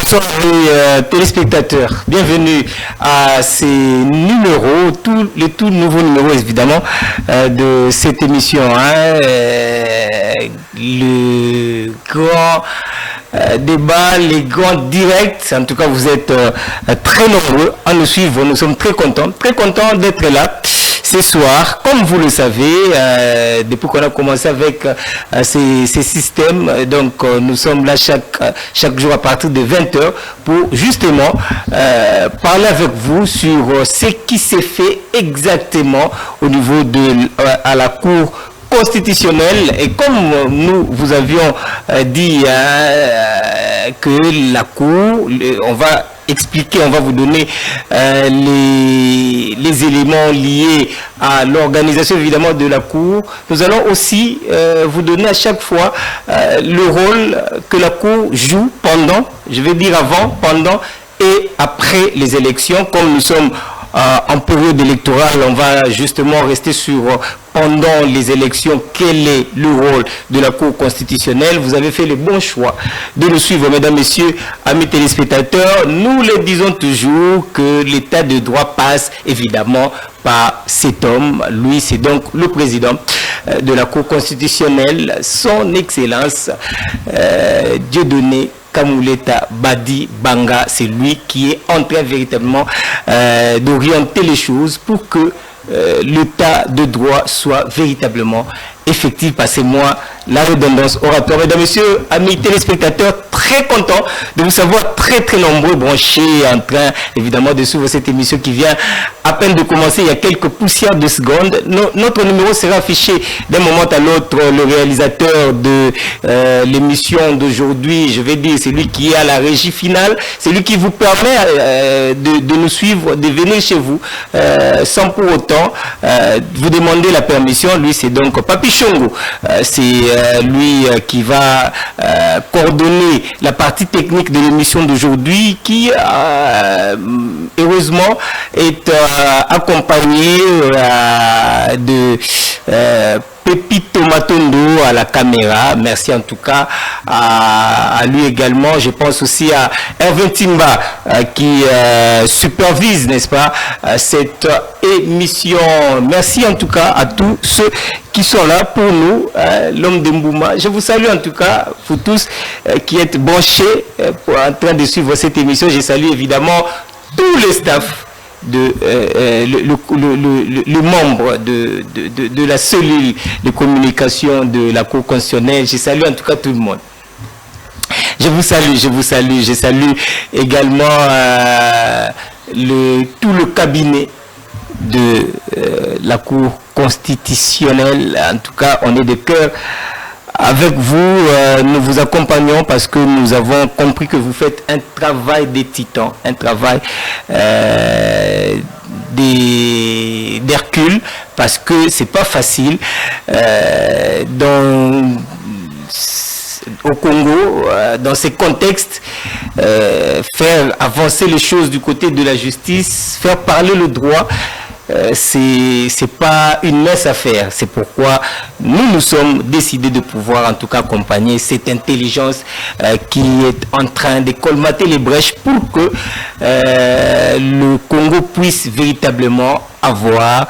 Bonsoir téléspectateurs, bienvenue à ces numéros, les tout nouveaux numéros évidemment de cette émission, le grand débat, les grands directs. En tout cas, vous êtes très nombreux à nous suivre, nous sommes très contents d'être là ce soir. Comme vous le savez, depuis qu'on a commencé avec ces systèmes, donc nous sommes là chaque jour à partir de 20h pour justement parler avec vous sur ce qui s'est fait exactement au niveau à la Cour constitutionnelle. Et comme nous vous avions dit que la Cour, on va expliquer, on va vous donner les éléments liés à l'organisation évidemment de la Cour. Nous allons aussi vous donner à chaque fois le rôle que la Cour joue pendant, je vais dire avant, pendant et après les élections. Comme nous sommes en période électorale, on va justement rester sur pendant les élections, quel est le rôle de la Cour constitutionnelle. Vous avez fait le bon choix de nous suivre, mesdames, messieurs, amis téléspectateurs. Nous le disons toujours que l'état de droit passe évidemment par cet homme. Lui, c'est donc le président de la Cour constitutionnelle, son Excellence Dieudonné Kamuleta Badi Banga. C'est lui qui est en train véritablement d'orienter les choses pour que l'état de droit soit véritablement effectif. Passez-moi la redondance oratoire. Mesdames, messieurs, amis téléspectateurs, très content de vous savoir très nombreux branchés en train évidemment de suivre cette émission qui vient à peine de commencer. Il y a quelques poussières de secondes. Notre numéro sera affiché d'un moment à l'autre. Le réalisateur de l'émission d'aujourd'hui, je vais dire, c'est lui qui est à la régie finale, c'est lui qui vous permet de nous suivre, de venir chez vous sans pour autant vous demander la permission. Lui, c'est donc Papi Chongo. C'est lui qui va coordonner la partie technique de l'émission d'aujourd'hui, qui heureusement est accompagné de Pépito Matondo à la caméra. Merci en tout cas à lui également. Je pense aussi à Hervé Timba qui supervise, n'est-ce pas, cette émission. Merci en tout cas à tous ceux qui sont là pour nous. L'homme de Mbouma, je vous salue en tout cas, vous tous qui êtes branchés en train de suivre cette émission. Je salue évidemment tous les staffs, le membre de la cellule de communication de la Cour constitutionnelle. Je salue en tout cas tout le monde. Je vous salue. Je salue également tout le cabinet de la Cour constitutionnelle. En tout cas, on est de cœur avec vous. Nous vous accompagnons parce que nous avons compris que vous faites un travail des titans, un travail d'Hercule, parce que c'est pas facile au Congo, dans ces contextes, faire avancer les choses du côté de la justice, faire parler le droit. C'est pas une mince affaire. C'est pourquoi nous sommes décidés de pouvoir en tout cas accompagner cette intelligence qui est en train de colmater les brèches pour que le Congo puisse véritablement avoir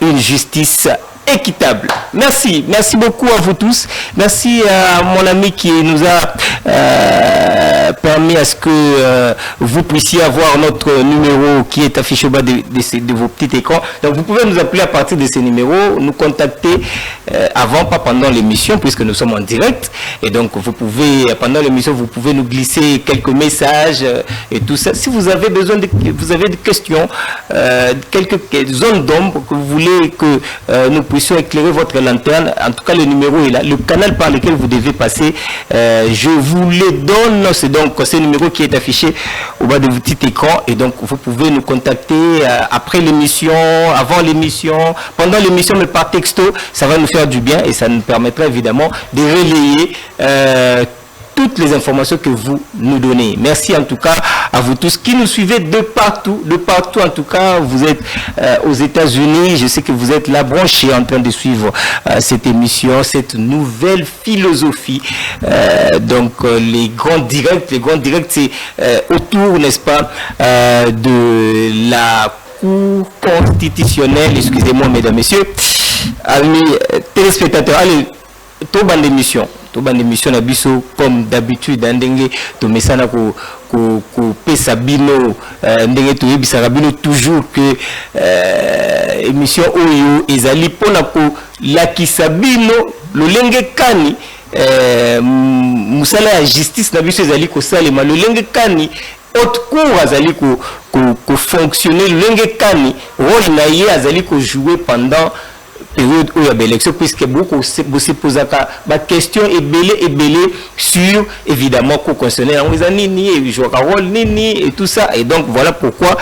une justice équitable. Merci beaucoup à vous tous. Merci à mon ami qui nous a permis à ce que vous puissiez avoir notre numéro qui est affiché au bas de vos petits écrans. Donc vous pouvez nous appeler à partir de ces numéros, nous contacter avant, pas pendant l'émission, puisque nous sommes en direct. Et donc vous pouvez, pendant l'émission, vous pouvez nous glisser quelques messages et tout ça. Si vous avez besoin vous avez des questions, quelques zones d'ombre que vous voulez que nous puissions éclairer votre lanterne, en tout cas le numéro est là, le canal par lequel vous devez passer, je vous le donne. C'est donc ce numéro qui est affiché au bas de votre petit écran, et donc vous pouvez nous contacter après l'émission, avant l'émission, pendant l'émission, mais par texto. Ça va nous faire du bien et ça nous permettra évidemment de relayer toutes les informations que vous nous donnez. Merci en tout cas à vous tous qui nous suivez de partout en tout cas. Vous êtes aux États-Unis, je sais que vous êtes là branchés en train de suivre cette émission, cette nouvelle philosophie. Donc les grands directs, c'est autour, n'est-ce pas, de la Cour constitutionnelle, excusez-moi mesdames, messieurs, amis téléspectateurs. Allez, tout bande d'émission na biso comme d'habitude ndenge to mesana ko pesa bino ndenge to yebisa bino toujours que émission oyo ezali pona ko lakisa bino lolenge kani musala ya justice na biso ezali ko salema lolenge kani haute cour azali ko fonctionner lolenge kani rôle na ye azali ko jouer pendant période où il y a des élections, puisque beaucoup se posent des questions et sur évidemment qu'on constitutionnel on les nini et joue rôle nini et tout ça, et donc voilà pourquoi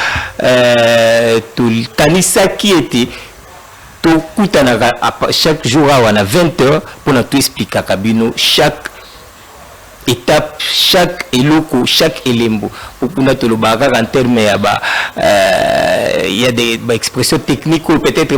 tout kanisa qui était tout chaque jour on a 20 heures pour nous expliquer kabino chaque étape, chaque éloko, chaque élément. Pour nous en termes il y a des expressions techniques ou peut-être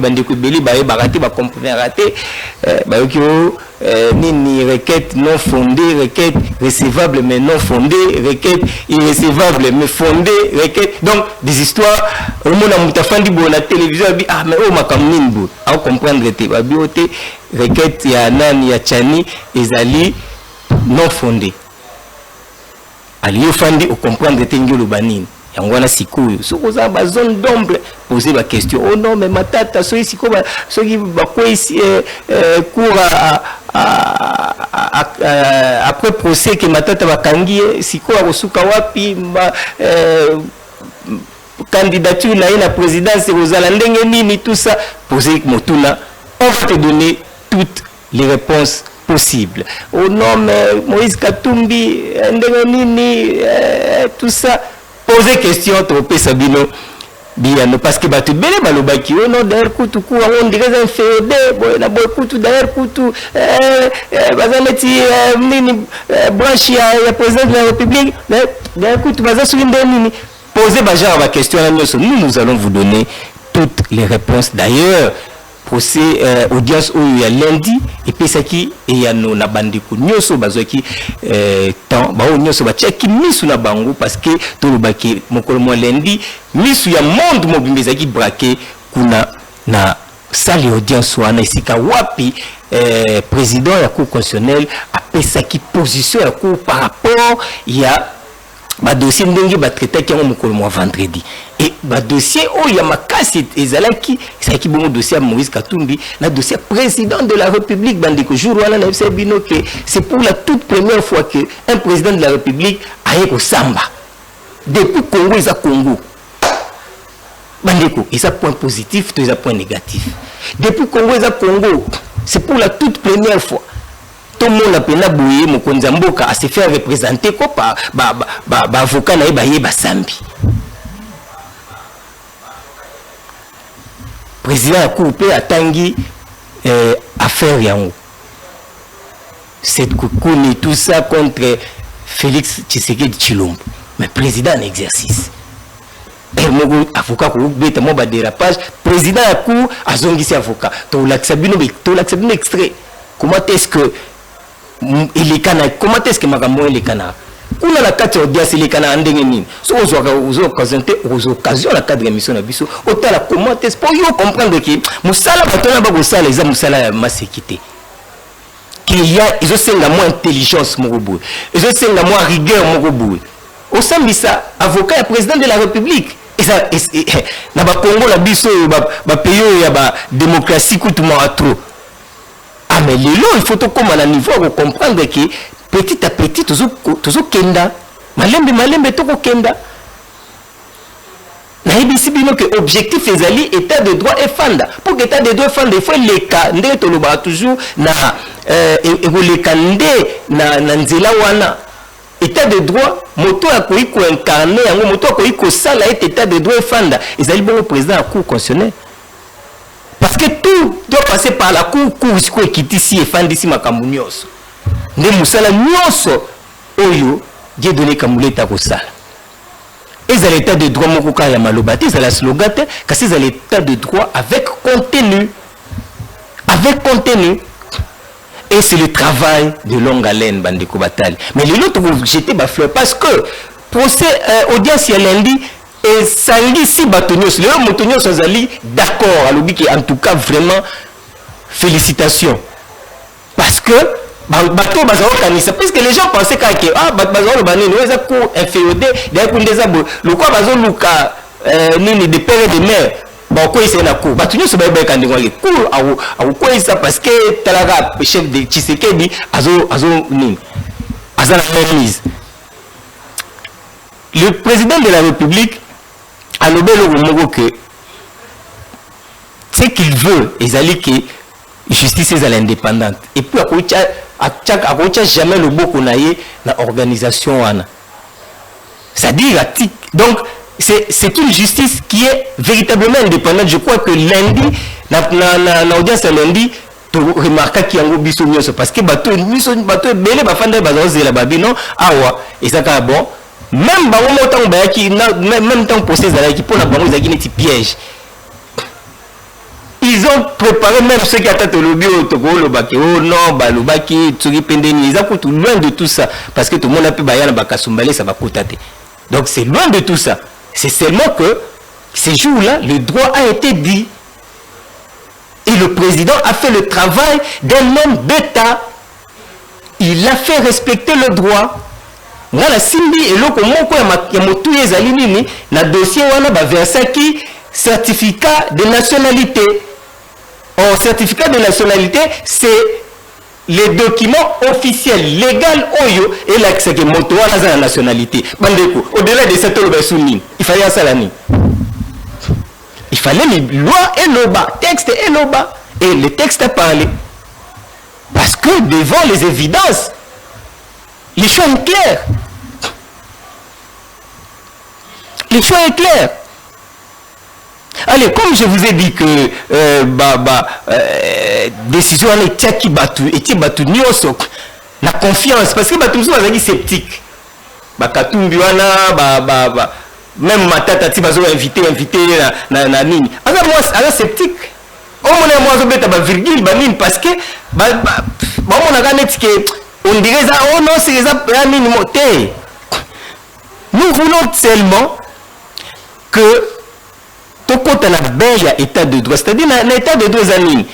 ni requête non fondée, requête recevable mais non fondée, requête irrecevable mais fondée, requête. Donc des histoires au monde a mutafandi bo la télévision ah mais oh makamnin bo à comprendre te babiote requête ya nani ya chani ezali non fondé. Aliyo fandi au comprendre tengelo banine. Yangwana sikuyo. Soko za ba zone d'ombre poser la question. Oh non mais matata so ici ko ba so ki ba ko ici cours après procès que matata bakangie siko akosuka wapi ba candidature na la présidence Rosala ndenge nini tout ça poser motuna on va te donner toutes les réponses possible. Au nom Moïse Katumbi, Ndengonini, tout ça, poser question, tropé Sabino, bien, parce que tu belle balobaki, au nom d'ailleurs Koutou, on dirait un féodé, na boy Koutou d'ailleurs Koutou, bazaneti, nini, branche ya président de la République, d'ailleurs Koutou, bazasouin nini, poser bajar la question, nous allons vous donner toutes les réponses. D'ailleurs, procès audience où il y a lundi et puis ça qui et il y a nos nabandiko nyoso bazaki temps ba nyoso ba check misu na bango parce que tout le baki mokolo mo lundi misu ya monde mobimbe qui braqué kuna na salle audience wana isika wapi président ya cour constitutionnelle a pesa qui position ya cour par rapport il y a ba dossier ndenge ba traiter qui mokolo mo vendredi. Et le dossier, il y a ma casse, c'est bon dossier à Moïse Katumbi, le dossier président de la République, c'est pour la toute première fois qu'un président de la République a été au Samba. Depuis Congo, il y a Congo. Il y a point positif, il y a point négatif. Depuis Congo, il y a Congo. C'est pour la toute première fois. Tout le monde a pena bouillé, mon konzamboka à se faire représenter par avocat na Sambi. Président a coupé à Tanguy affaire Yango. Cette coucoune et tout ça contre Félix Tshisekedi Tshilombo. Mais président en exercice. Avocat qui a fait un dérapage. Président a cour à Zongisi avocat. Tu l'as extrait. Comment est-ce que il est canard? Comment est-ce que Magambo est canard? On a la carte audience les canards en dengue. So aux occasions la cadre émission na biso. Autant la commenter pour yo comprendre que musala batona ba gosala les musala masekité. Qu'il y a ils ont la moins intelligence mokobo. Ils ont la moins rigueur mokobo. Au sambisa avocat et président de la République. Et ça na ba Congo la biso ba pays ya ba démocratie kutuma trop. Ah mais lelo il faut tout comme à niveau pour comprendre que petit à petit toujours kenda malembe toko kenda na ibisi bino que objectif ezali état de droit et fanda pour que état de droit fanda il faut les cas ndé to loba toujours na ekoleka nde na nzela wana état de droit moto akoyi ko incarner yango moto akoyi ko sala état de droit et fanda ezali bon président à cour constitutionnelle parce que tout doit passer par la cour ici et fanda ici makambu nyonso. Nde musala nyonso oyo Dieu donné Kamuleta Kosala. Et à l'état de droit Mokoka Yamalobate, c'est la slogan, car c'est à l'état de droit avec contenu. Avec contenu. Et c'est le travail de longue haleine, Bandeko Batali. Mais les autres vont jeter ma fleur parce que procès audience il y a lundi et Sangi si Batonios, les Motonios Sazali d'accord à l'objet en tout cas vraiment félicitations. Parce que bateau bazaro kanisa parce que les gens pensaient que bazaro banene ouais ça cour infériorité d'ailleurs des abo le quoi bazaro luka nini de père et de mère bon quoi c'est na cour batunyo se ba kandi ngwa cour au quoi ça parce que talaga chef de Tshisekedi azo nini azana mise. Le président de la République a nommé le mot que ce qu'il veut ezali que justice est indépendante et puis à jamais le beau qu'on a eu la organisation c'est-à-dire donc c'est une justice qui est véritablement indépendante. Je crois que lundi l'audience lundi tu remarques qu'il y a un biso parce que bateau belé bafanda bazoze la babi non awa et ça bon même ba moment ba qui même temps procès là qui pour la banque ça qui n'est piège. Ils ont préparé même ceux qui attendent le bio, le baki, oh non, le baki, tsuri pendeni, ils ont tout loin de tout ça. Parce que tout le monde a pu bailler la bakasumbale, ça va coûter. Donc c'est loin de tout ça. C'est seulement que ces jours-là, le droit a été dit. Et le président a fait le travail d'un homme d'État. Il a fait respecter le droit. Voilà, Simbi et l'autre, il y a motué Zalinini, le dossier, on a versé qui certificat de nationalité. Or, certificat de nationalité, c'est les documents officiels, légal, oyo, et l'accès que moto à la nationalité. Bandeko, au-delà de cette il fallait un salami. Il fallait une loi et le bas, texte et le bas. Et le texte a parlé. Parce que devant les évidences, les choix sont clairs. Les choix sont clairs. Allez, comme je vous ai dit que décision était battue la confiance parce que batou sont sceptique. Même ma tata ti bazo invité na nini. Alors moi alors sceptique. Au moins moi zo beta ba virgule ba nini parce que on a gagné que on dirait ça oh non c'est ça nini moté. Nous voulons seulement que tout compte à la belle état de droit, c'est-à-dire l'état de droit zanine.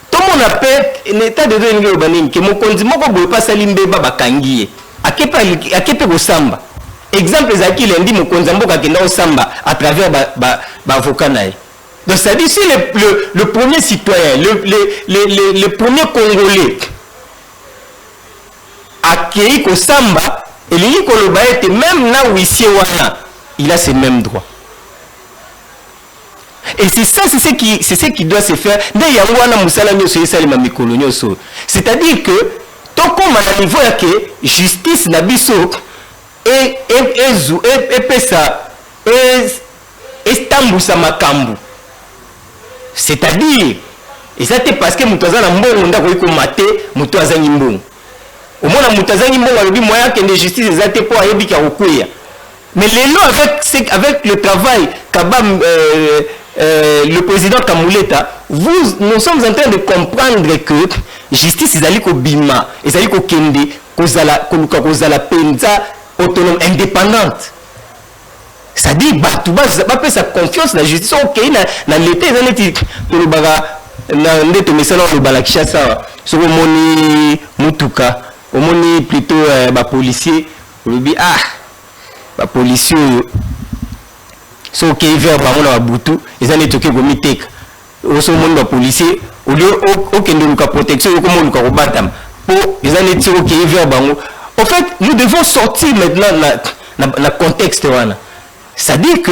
Tout le monde appelle l'état de droit zanine que mon condiment ne peut pas s'alimber baba kangiye. À quel au samba. Exemple zaki lundi mon condiment kakenda au samba à travers avocat naï. Donc c'est-à-dire si le premier citoyen, le premier Congolais accueilli au samba et lui kolobait même là où ici il a ces mêmes droits. Et c'est ça, c'est ce qui doit se faire. C'est-à-dire que, tant qu'on a un niveau que justice n'a biso et c'est-à-dire, et ça c'est parce que Moutaza n'a pas de maté, Moutaza Nimbon. Au moins, Moutaza Nimbon a le moyen que la justice est pour aller. Mais les lois avec le travail qu'Abam. Le président Kamuleta, nous sommes en train de comprendre que justice est allée au Bima, est allée au Kende, la penza autonome indépendante. Ça dit, Batouba, ça pas sa confiance dans la justice. Ok, dans l'état, ils ont dit que le baga, dans le salon de Balakishasa, sur le moni Mutuka, au moni plutôt policier, on dit ah, policier. So que vers Bamola Boutou, ils ont été comité. Au sein de policier, au lieu aucun de la protection, comme on le batam. Pour ils ont été vers Bamou. En fait, nous devons sortir maintenant le contexte. C'est-à-dire que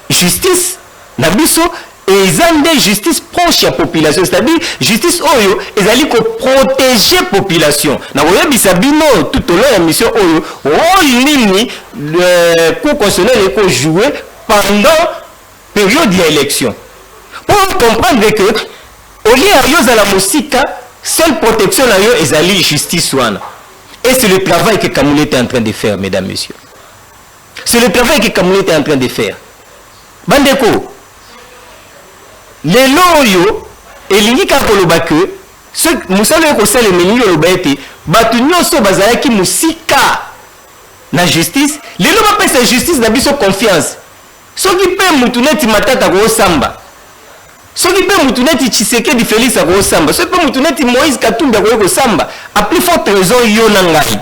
justice, Nabiso, et ils ont des justice proche à la population. C'est-à-dire justice Oyo, ils ont protéger la population. Nous avons Bisabino tout au long de la mission Oyo, le cours constitutionnel est joué pendant la période d'élection. Pour comprendre que, au lieu de la musique, seule protection est la justice. Et c'est le travail que Kamoulé est en train de faire, mesdames, messieurs. C'est le travail que Kamoulé est en train de faire. Bandeko, les loyo, et l'ingika koloba que, ce musalo yoko sale meningi koloba ete, batu nyoso bazalaki musika na justice, les loba pesa justice na biso confiance. Soki pe mutu neti matata ko samba. Soki pe mutu neti Tshisekedi Félix ko samba. Soki pe mutu neti Moïse Katumbi ko samba. A plus forte raison yo na ngai.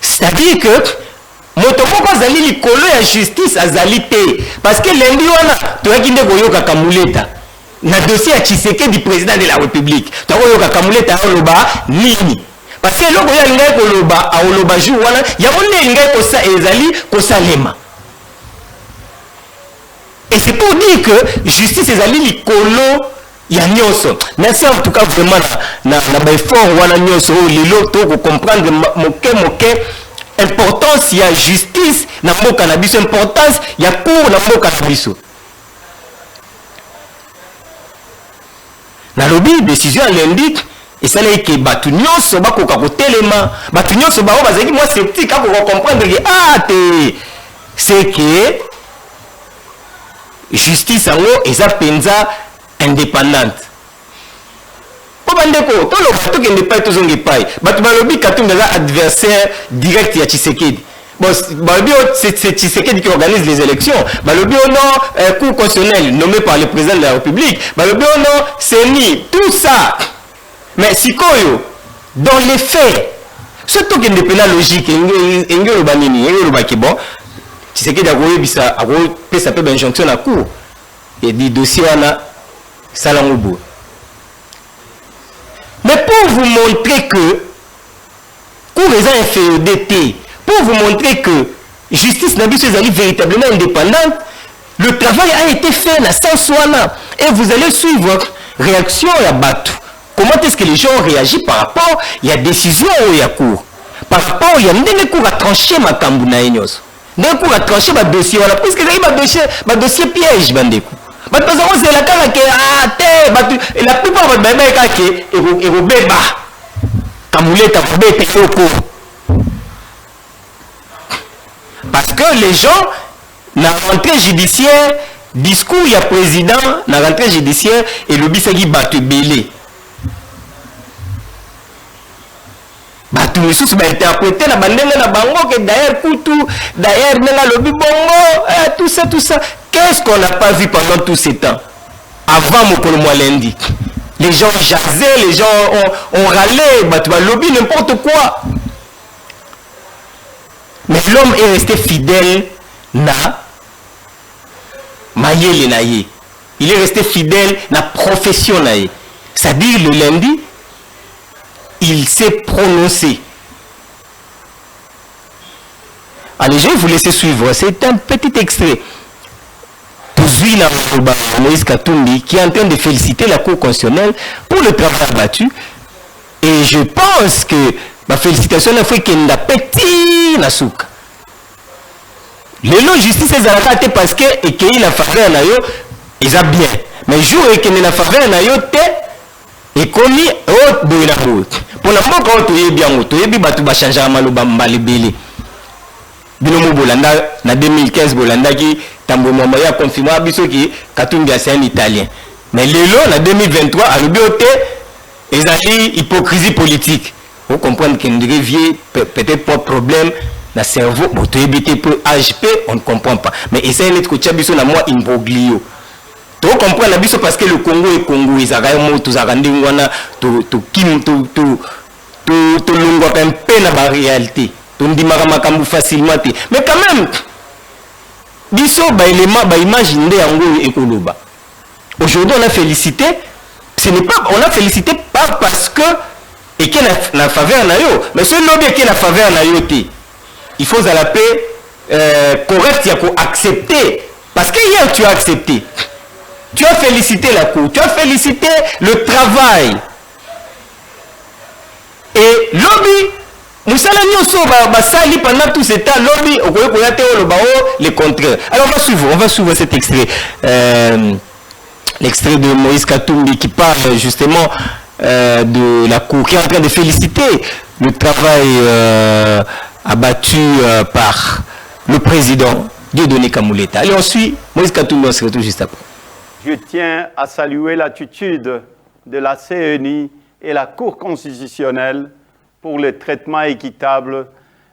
C'est-à-dire que moto moko azali likolo ya justice azali te parce que lendi wana toyaki nde koyoka Kamuleta na dossier ya Tshisekedi président de la République. Toyoka Kamuleta oloba nini? Parce que loko ya ngai koloba aoloba jour wana ya mone ngai kosa ezali kosalema. Et c'est pour dire que justice ezali likolo ya nyonso. Merci en tout cas vraiment na effort wana nyonso lelo to ko comprendre moke importance ya justice na mboka na biso, importance ya cour na mboka na biso. Na lobi décision lundi et ça là que batu nyonso bakoka kotelema, batu nyonso ba bazaki moi sceptique ako comprendre que c'est que justice ango eza penza indépendante. Po bandeko to lo bato kende pai to zonge pai. Batu balobi Katumbi eza adversaire direct ya Tshisekedi. Bon, balobi c'est Tshisekedi qui organise les élections. Balobi non cour constitutionnelle nommé par le président de la République. Balobi non CENI, tout ça. Mais si koyo dans les faits surtout que indépendant logique engelo banini engelo baki bon Tshisekedi a koyebisa a pesa pe injonction na cour et dit dossier wana salangobo. Mais pour vous montrer que cour est infériorité, pour vous montrer que justice n'a biso ezali véritablement indépendante, le travail a été fait na sens wana et vous allez suivre réaction ya batu. Comment est-ce que les gens réagissent par rapport à la décision ou la cour? Par rapport à la cour a tranché ma kambouna enyos. D'un cour a tranché ma dossier, voilà, parce que ma dossier piège, bandeko. Parce que c'est la cara que la plupart de mes mecs qui est bébé. Kamoulé, parce que les gens, la rentrée judiciaire, discours, il y a président, la rentrée judiciaire, et le bisagui battu belé. Batu misusu ba interpréter na bandenge na bango que d'ailleurs kutu d'ailleurs nela lobi bongo tout ça qu'est-ce qu'on n'a pas vu pendant tout ce temps avant mokolo lundi les gens jasaient, les gens ont râlé batu ba lobi n'importe quoi mais l'homme est resté fidèle na mayele na ye il est resté fidèle na profession na ye c'est-à-dire le lundi il s'est prononcé. Allez, je vais vous laisser suivre. C'est un petit extrait. Pouzoui Moïse Katumbi qui est en train de féliciter la Cour constitutionnelle pour le travail abattu. Et je pense que ma félicitation n'a fait qu'il n'a petit na souk. Le lot justice est à parce que et qu'il a faveur na yo, ils a bien. Mais jour et qu'il n'a faveur na yo te et commis haute de la route. Pour la fois quand tu es bien, tu es bien, tu vas changer à Maloba Mbalibili. Binomo Bolanda, en 2015, Bolanda qui tambo moya confirmé abiso qui Katumbi c'est un Italien. Mais le lot en 2023 à l'obioté, ils ont hypocrisie politique. Vous comprenez qu'il y a peut-être pas de problème dans le cerveau. Bon, tu es bien pour AGP, on ne comprend pas. Mais essayez d'être coach abiso na moi imbroglio. Tu comprends la biso parce que le Congo est Congo, ils ont tous arrangé tu l'ongo un peu la réalité. Tu ne dis pas facilement. Mais quand même, biso ba élément ba imaginer en ekoloba. Aujourd'hui on a félicité, ce n'est pas on a félicité pas parce que et qu'il a faveur na yo, mais ce lobby qui la faveur na yo té. Il faut à la paix correct il faut accepter parce que hier tu as accepté. Tu as félicité la cour, tu as félicité le travail. Et lobby, nous allons basali pendant tout ce temps, lobby, le contraire. Alors on va suivre cet extrait. L'extrait de Moïse Katumbi qui parle justement de la Cour, qui est en train de féliciter le travail abattu par le président Dieudonné Kamuleta. Allez, on suit. Moïse Katumbi, on se retrouve juste après. Je tiens à saluer l'attitude de la CENI et la Cour constitutionnelle pour le traitement équitable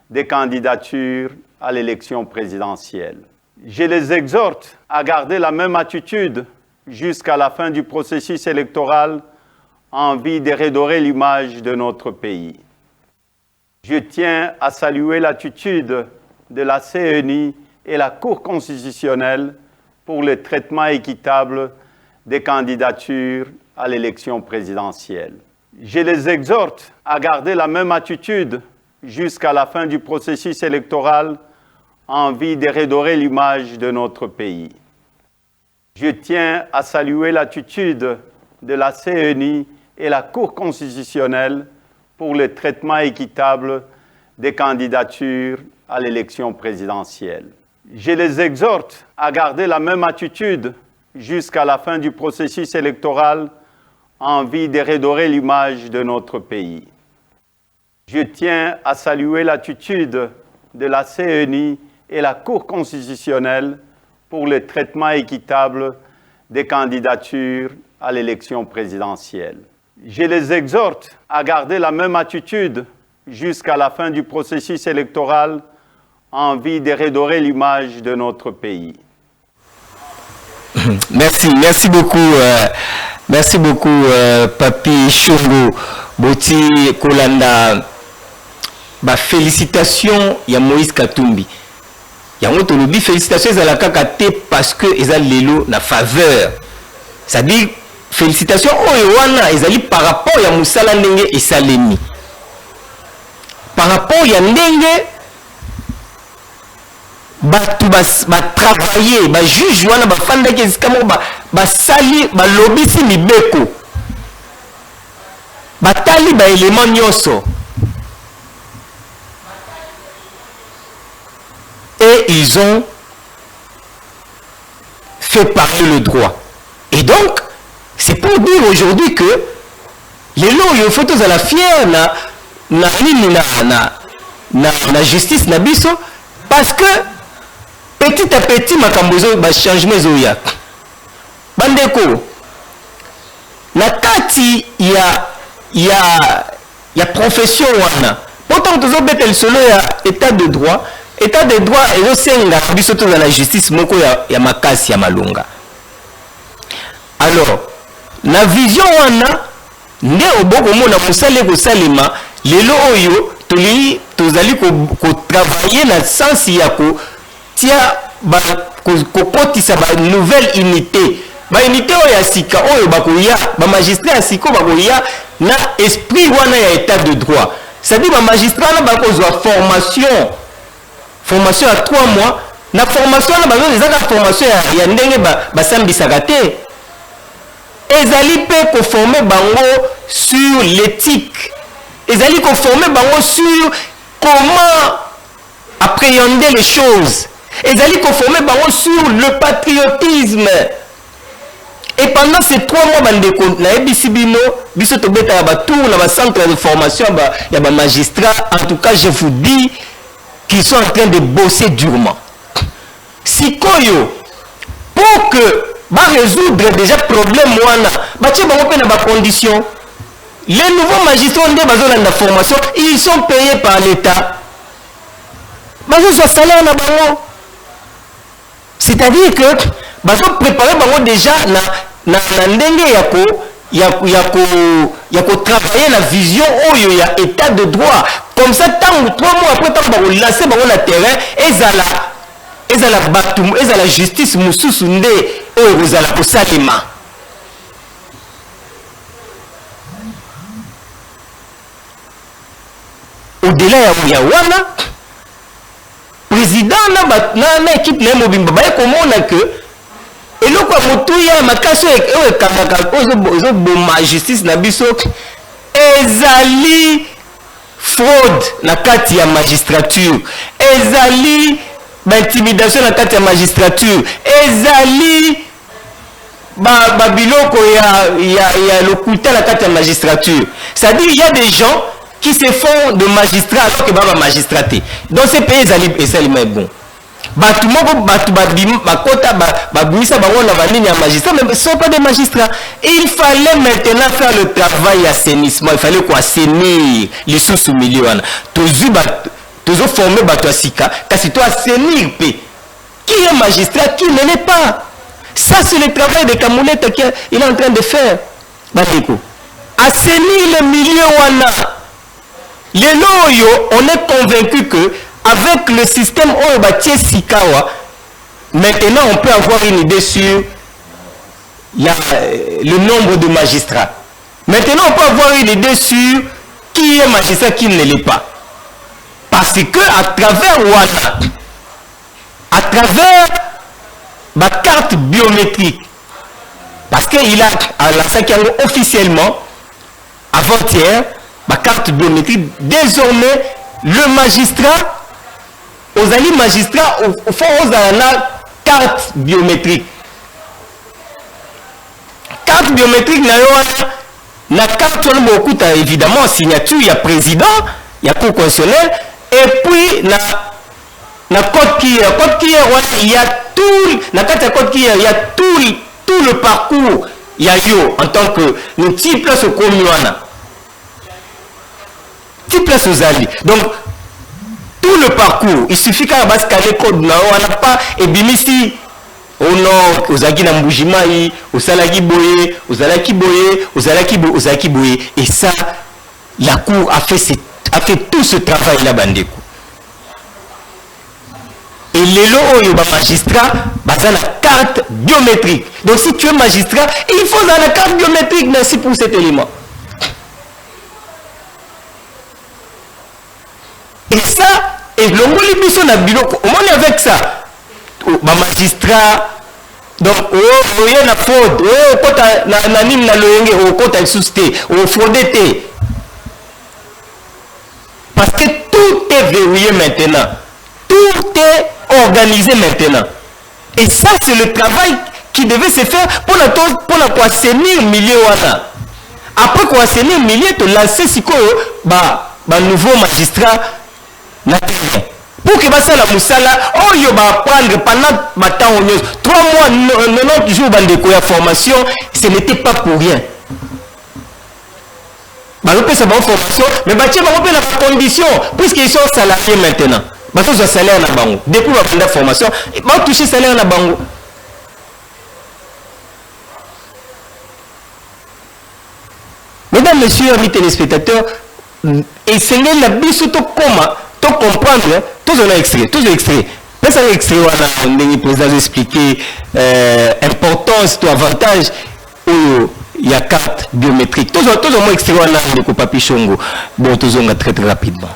des candidatures à l'élection présidentielle. Je les exhorte à garder la même attitude jusqu'à la fin du processus électoral en vue de redorer l'image de notre pays. Je tiens à saluer l'attitude de la CENI et la Cour constitutionnelle pour le traitement équitable des candidatures à l'élection présidentielle. Je les exhorte à garder la même attitude jusqu'à la fin du processus électoral en vue de redorer l'image de notre pays. Je tiens à saluer l'attitude de la CENI et la Cour constitutionnelle pour le traitement équitable des candidatures à l'élection présidentielle. Je les exhorte à garder la même attitude jusqu'à la fin du processus électoral en vue de redorer l'image de notre pays. Je tiens à saluer l'attitude de la CENI et la Cour constitutionnelle pour le traitement équitable des candidatures à l'élection présidentielle. Je les exhorte à garder la même attitude jusqu'à la fin du processus électoral en vue de redorer l'image de notre pays. Merci beaucoup, Papi Chongo, Boti Kolanda. Félicitations, ya Moïse Katumbi. Ya moto lobi félicitations à la kakate parce que ils ont l'élo na faveur. C'est-à-dire félicitations oyewana ezali par rapport ya musala ndenge esalemi. Par rapport ya ndenge travailler, juge wana bafanda ke zikamo sali lobisi mibeko. Batali élément nyonso. Et ils ont fait parler le droit. Et donc, c'est pour dire aujourd'hui que les lois, il faut tous à la fière na justice na biso parce que petit à petit makambozo ba changement zoya. Bandeko na kati ya profession wana. Pourtant tous betel solo ya état de droit. État de droit et aussi biso to la justice moko ya makasi ya malunga. Alors, la vision wana nde oboko mona musale ko salima lelo oyo tozali ko travailler na sens ya ko tia ko kotisa ba nouvelle unité. Ba unité oyo ya sika oyo bakoya ba magistrat ya siko bakoya na esprit wana ya état de droit. C'est-à-dire ba magistrat na bakozwa formation à 3 mois. La formation, la formation ya ndenge basambisaka te. Ezali pe ko former bango sur l'éthique. Ezali ko former bango sur comment appréhender les choses. Ezali ko former bango sur le patriotisme. Et pendant ces 3 mois bandeko na ebisibino biso to beta ba tour na ba centre de formation ya ba magistrat. En tout cas, je vous dis qui sont en train de bosser durement. Si koyo, pour que résoudre déjà problème conditions, les nouveaux magistrats ont la formation, ils sont payés par l'État. C'est-à-dire que ils préparer déjà travailler la vision où il y a état de droit. Comme ça, tant ou 3 mois après, tant que lancer le terrain, et la justice mususunde et vous allez au salima. Au-delà ya wana, président na équipe na mobimba ba komona que eloko motuya makaso e kamaka ozo boma justice na biso ezali fraude na kati ya magistrature, ezali intimidation na kati ya magistrature, ezali biloko il y a le couteau à la carte de magistrature. C'est-à-dire il y a des gens qui se font de magistrats alors que baba magistraté. Dans ces pays et ça est bon. Batu moko batu bakota babouissa bango na vanini ya magistrat mais ce sont pas des magistrats. Et il fallait maintenant faire le travail d'assainissement, il fallait quoi assainir les sous-milieu wana. Tozo former batu asika kasi to assainir pe. Qui est magistrat, qui ne l'est pas. Ça c'est le travail de Kamouleta qu'il est en train de faire. Bateko. Assainir le milieu wana. Les loyo, on est convaincu que avec le système Oyobatie Sikawa, maintenant on peut avoir une idée sur le nombre de magistrats. Maintenant on peut avoir une idée sur qui est magistrat, qui ne l'est pas. Parce que à travers Wana, à travers ma carte biométrique, parce qu'il a à la Sakiango officiellement, avant-hier, ma carte biométrique, désormais, le magistrat, aux alliés magistrats, au fond, aux la carte biométrique. Carte biométrique, na carte, beaucoup, évidemment, signature, il y a président, il y a cour constitutionnelle, et puis, na code qui il y a tout, na carte code qui il y a tout le parcours, il y a yo, en tant que, nous, type place au commuana. Type place aux alliés. Donc, tout le parcours, il suffit qu'à base scanner code, on n'a pas, et bimisi, au nord, aux Agui Nambujimaï, aux Salaki Boye, aux Alaki Boye, aux Alaki Boye, et ça, la cour a fait tout ce travail là, Bandeko. Et les lots, magistrat, basé la carte biométrique. Donc, si tu es magistrat, il faut dans la carte biométrique, merci pour cet élément. Et ça, et l'ongoli biso na biloko, au moins avec ça, ma magistrat, donc, oh, y a na faute, oh, kota na nim na loyenge, oh, kota susté, oh, fraudé. Parce que tout est verrouillé maintenant, tout est organisé maintenant. Et ça, c'est le travail qui devait se faire pour la assainir milieu wana. Après quoi assainir milieu, tu lancer siko, nouveau magistrat. Pour que la moussala, oh yo va prendre pendant 3 mois, 90 jours de formation, ce n'était pas pour rien. Bah on peut savoir formation, mais bah tu vas reprendre la condition, puisqu'ils sont salariés maintenant. Bah tu as salaire na bango. Depuis la première formation, bah toucher salaire na bango. Mesdames, messieurs, amis téléspectateurs, et c'est la biso to comment to comprendre tous on a extrait mais ça extrait on a le président expliqué importance to avantage où il y a carte biométrique tous on a extrait on a le papi chongo bon tous on a très rapidement.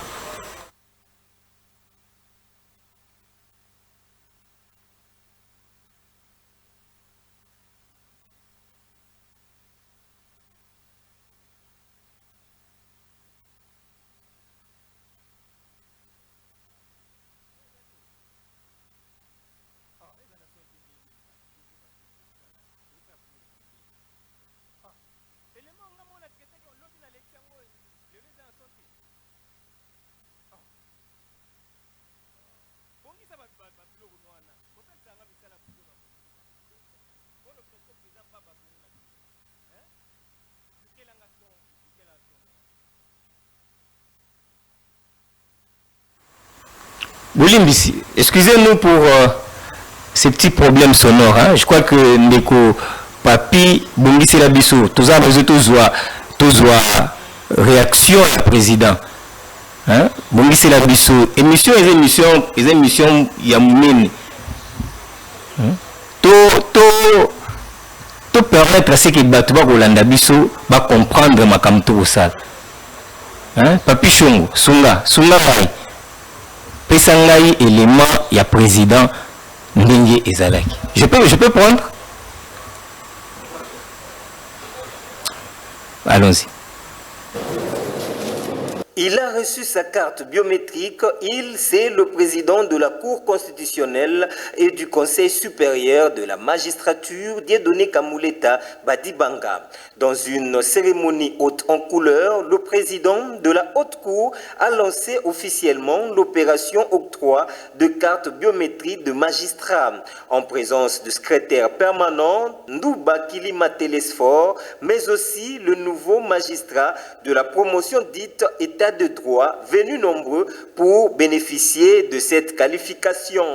Boulimbisi, excusez-nous pour ces petits problèmes sonores. Hein. Je crois que Ndeko Papi, Bungisi Labiso, tous a besoin de réaction du président. Hein? Bungisi Labiso, émission, il y a moumine. To permettre à ce que Batuba Rolanda Biso va comprendre ma kamto au sal. Hein? Papi Chongo, Sunga Pai. Pesangai élément, il y a président Ndenge Ezalaki. Je peux prendre? Allons-y. Il a reçu sa carte biométrique. C'est le président de la Cour constitutionnelle et du Conseil supérieur de la magistrature, Dieudonné Kamuleta Badibanga. Dans une cérémonie haute en couleur, le président de la Haute Cour a lancé officiellement l'opération octroi de cartes biométriques de magistrats, en présence du secrétaire permanent Ndouba Kilima Télésphore, mais aussi le nouveau magistrat de la promotion dite État de droit, venus nombreux pour bénéficier de cette qualification.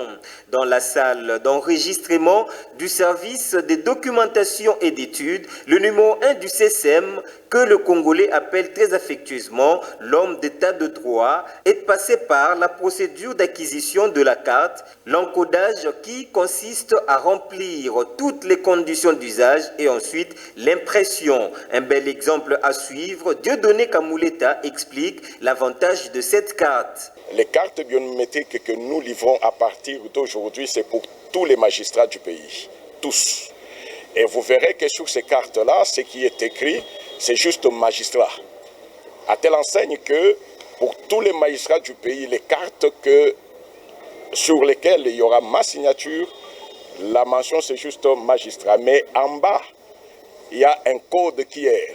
Dans la salle d'enregistrement du service de documentation et d'études, le numéro 1 du CSM, que le Congolais appelle très affectueusement l'homme d'état de droit, est passé par la procédure d'acquisition de la carte, l'encodage qui consiste à remplir toutes les conditions d'usage et ensuite l'impression. Un bel exemple à suivre, Dieudonné Kamuleta explique l'avantage de cette carte. Les cartes biométriques que nous livrons à partir d'aujourd'hui, c'est pour tous les magistrats du pays, tous. Et vous verrez que sur ces cartes-là, ce qui est écrit, c'est juste magistrat. À telle enseigne que pour tous les magistrats du pays, les cartes sur lesquelles il y aura ma signature, la mention c'est juste magistrat. Mais en bas, il y a un code QR.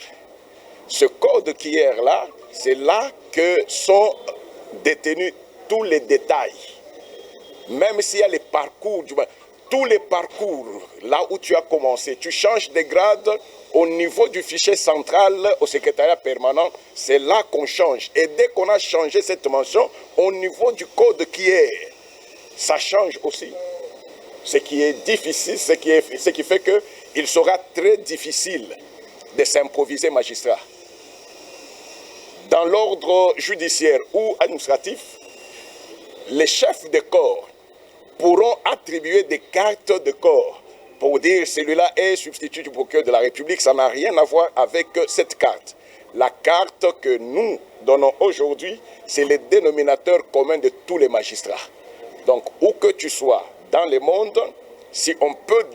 Ce code QR-là, c'est là que sont détenus tous les détails. Même s'il y a les parcours, tous les parcours, là où tu as commencé, tu changes de grade au niveau du fichier central, au secrétariat permanent, c'est là qu'on change. Et dès qu'on a changé cette mention, au niveau du code QR, ça change aussi. Ce qui est difficile, ce qui fait qu'il sera très difficile de s'improviser magistrat. Dans l'ordre judiciaire ou administratif, les chefs de corps pourront attribuer des cartes de corps pour dire celui-là est substitut du procureur de la République. Ça n'a rien à voir avec cette carte. La carte que nous donnons aujourd'hui, c'est le dénominateur commun de tous les magistrats. Donc, où que tu sois dans le monde, si on peut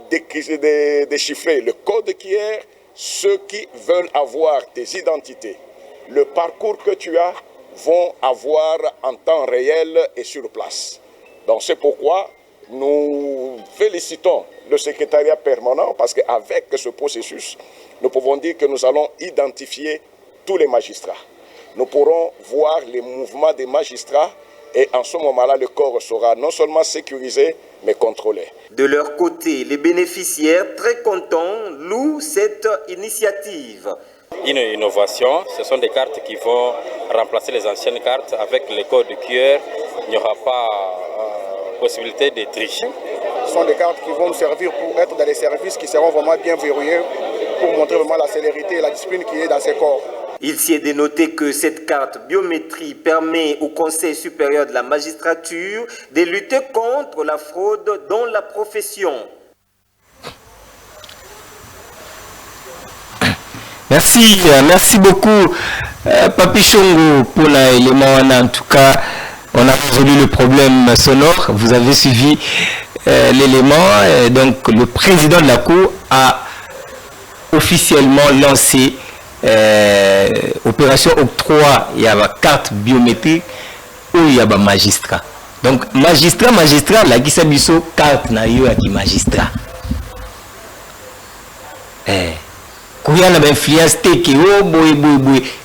déchiffrer le code QR, ceux qui veulent avoir tes identités, le parcours que tu as, vont avoir en temps réel et sur place. Donc c'est pourquoi nous félicitons le secrétariat permanent parce qu'avec ce processus, nous pouvons dire que nous allons identifier tous les magistrats. Nous pourrons voir les mouvements des magistrats et en ce moment-là, le corps sera non seulement sécurisé, mais contrôlé. De leur côté, les bénéficiaires, très contents, louent cette initiative. Une innovation, ce sont des cartes qui vont remplacer les anciennes cartes. Avec les codes QR, il n'y aura pas possibilité de tricher. Ce sont des cartes qui vont nous servir pour être dans les services qui seront vraiment bien verrouillés, pour montrer vraiment la célérité et la discipline qui est dans ces corps. Il s'y est dénoté que cette carte biométrie permet au Conseil supérieur de la magistrature de lutter contre la fraude dans la profession. Merci beaucoup Papi Chongo pour l'élément. En tout cas, on a résolu le problème sonore. Vous avez suivi l'élément. Donc le président de la Cour a officiellement lancé opération octroi. Il y a la carte biométrique où il y a un magistrat. Donc magistrat là qui s'abisso carte na yo qui magistrat. Il y a une influence qui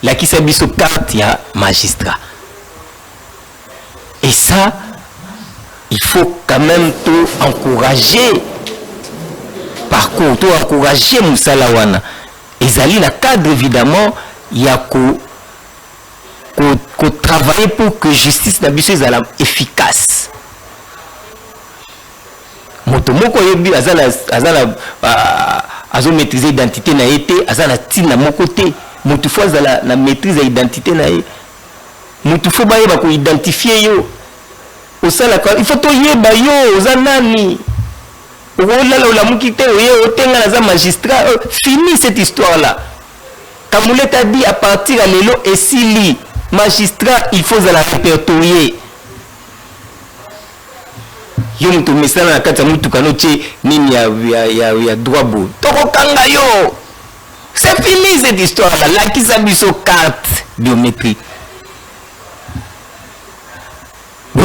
là qui s'habille sur carte, il y a magistrat. Et ça, il faut quand même tout encourager. Parcours, tout encourager Moussa Lawana. Et Zali, la cadre, évidemment, il y a qu'au travailler pour que la justice soit efficace. Motomoko yebi azala azo maîtriser l'identité na été azala tina mon côté mutufu azala na maîtrise l'identité na ye mutufu ba yeba ko identifier yo osala kwa il faut to yeba yo ozanani olala olamukite yo otenga na za magistrat fini cette histoire là. Kamuleta dit à partir à l'élo et si magistrat il faut la répertorier. Yo mutu misala na kata mutu kanoche nini ya droit beau. Toko kanga yo. C'est fini cette histoire là. La qui s'abisso carte biométrique.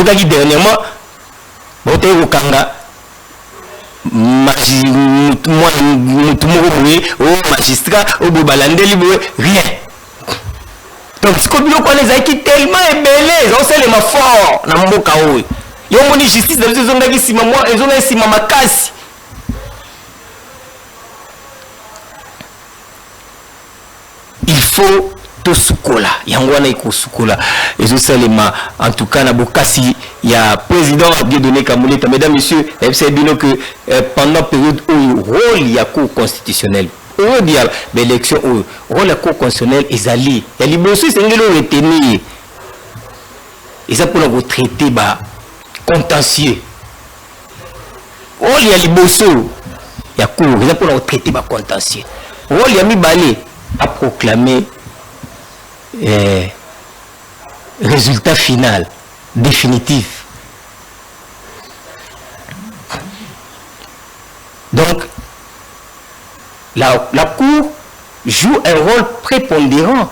qui dernièrement, boté au Kanga, magistrat, au Bobalandeli, rien. Donc, ce que nous connaissons qui tellement ébélé, on sait les ma fort, dans mon cas. Il y a une justice dans les zones qui sont moi, ils ont un sima makasi. Il faut tout soukola. Il y a un wana iko soukola. Et je sais les ma, en tout cas, na bokasi, il y a président Dieudonné Kamuleta, mesdames, messieurs, vous savez bien que pendant la période où le rôle il y a cour constitutionnel. On dit l'élection où rôle la cour constitutionnelle est allé. Il y a les bosses, c'est une retenir. Et ça pour nous traiter bah contentieux. Rôle il y a les bosses, il y a cour. Et ça pour nous traiter bah contentieux. Rôle il y a mis balé à proclamer résultat final définitif. Donc la Cour joue un rôle prépondérant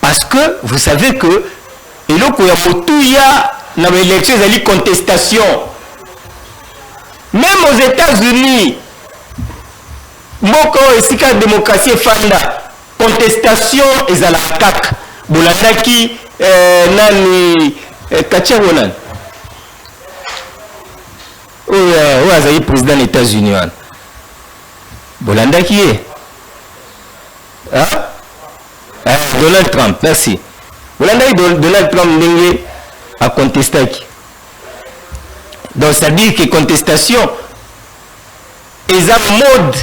parce que vous savez que et là il y a dans l'élection il y a une contestation même aux États-Unis moko esika démocratie fanda contestation et à la CAC bolandaki nani kachawonan ou azali président des États-Unis bolandaki Donald Trump merci bolandaki Donald Trump ndenge a contestaki donc ça dit que contestation est un mode.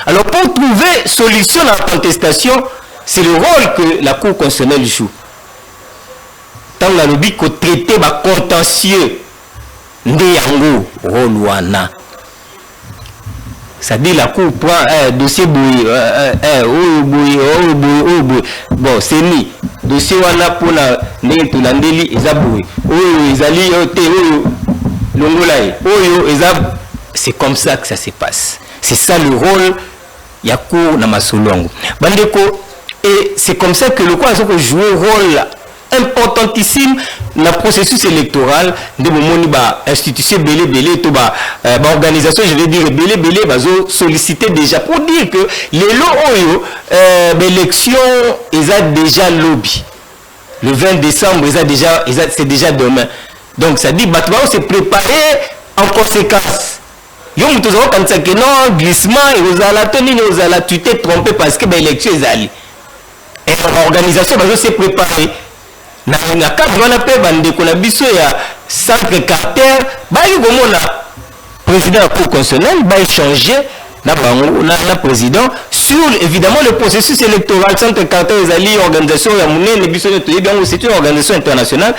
Alors pour trouver solution à la contestation, c'est le rôle que la Cour constitutionnelle joue. Tant que le but que traiter le contentieux de yango rôle. C'est-à-dire la Cour prend un dossier bouilli, bon c'est ni dossier wana pour la netolandeli ezaboué. C'est comme ça que ça se passe. C'est ça le rôle Yakou Namasolongo. Bandeko, et c'est comme ça que le quoi joue un rôle importantissime dans le processus électoral de mon institution belé to organisation, je vais dire belé sollicité déjà pour dire que les lots l'élection ils a déjà lobby. Le 20 décembre, c'est déjà demain. Donc ça dit Batman s'est préparé en conséquence. Yo mutuzo quand ça que non glissement et vous allez tenir vous allez tu t'es trompé parce que l'élection est allée. Et l'organisation va se préparer. Na cadre on appelle bande ko na biso ya centre Carter ba yo komona président de la Cour constitutionnelle va échanger na bango na président sur évidemment le processus électoral. Centre Carter est allé organisation ya munene biso to bien c'est une organisation internationale